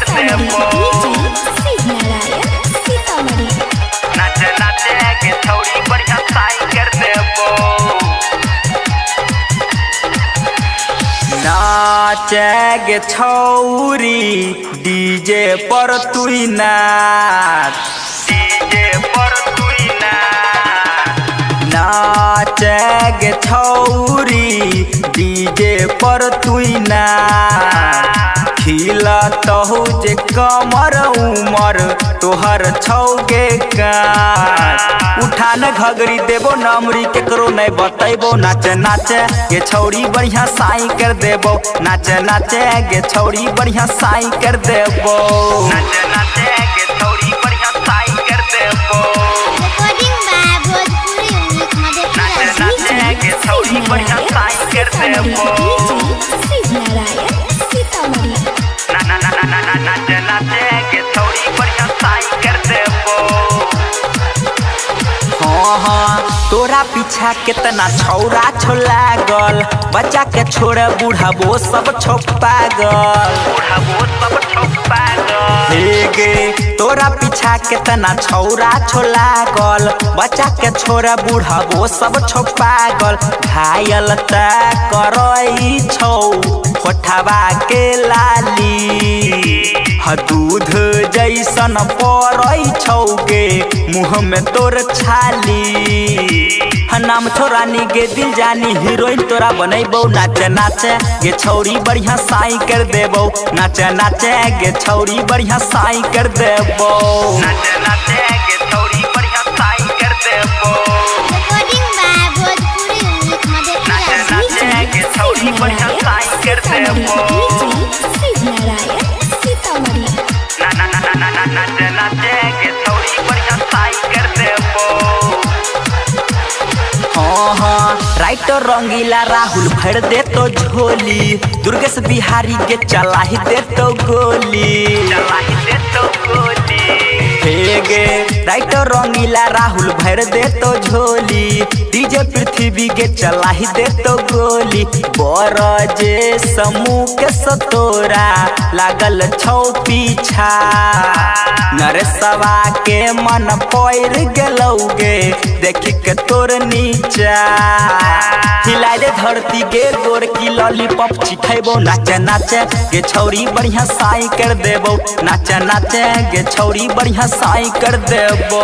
देबो नाचे नाचे के छौरी बढ़िया साई कर देबो नाचे गे छौरी डीजे पर तुई नाच डीजे पर तुई नाचे गे छौरी डीजे पर तुई नाच खिला तहु जे कमर उमर तोहर छौगे काट उठान घगरी देबो नमरी केकरो नहीं बतैबो नाचे नाचे गे छौरी बढ़िया साई कर देबो नाचे नाचे गे छौरी बढ़िया साई कर देबो नाचे नाचे गे छौरी बढ़िया साई कर देबो नाचे नाचे गे छौरी बढ़िया साई कर देबो नाचे नाचे के छौरी बढ़िया साई कर देबो हाँ तोरा पीछा कितना छौरा छो लागल बच्चा के छोड़ बूढ़ाबो सब छो पागल हे गे तोरा पीछा कितना छौरा छो लागल बच्चा के छोड़ बूढ़ाबो सब छो पागल घायल त करई छौ होठवा के लाली दूध जैसन पड़ै छौगे मुँह में तोर छाली नाम छोरानी गे दिल जानी हीरोइन तोरा बनैबो नाचे नाचे गे छौरी बढ़िया साई कर देबो नाचे नाचे गे छौरी बढ़िया साई कर देबो नाचे नाचे गे छौरी बढ़िया साई कर देबो नाचे नाचे गे छौरी बढ़िया साई कर देबो नाचे नाचे के छौरी बढ़िया साई कर देबो हाँ राइटर रंगीला राहुल भर दे तो झोली दुर्गेश बिहारी के चला ही दे तो गोली हे गे राइटर रंगीला राहुल भर दे तो झोली डीजे पृथ्वी के चला ही दे तो गोली बरजे समूह के सतोरा लागल छौ पीछा नरसवा के मन पैर गेलौगे देखी के तोर नीचा हिलाए दे धरती गे गोर की लॉलीपॉप चिखैबो नाचे नाचे गे छौरी बढ़िया साई कर देबो नाचे नाचे गे छौरी बढ़िया साई कर देबो।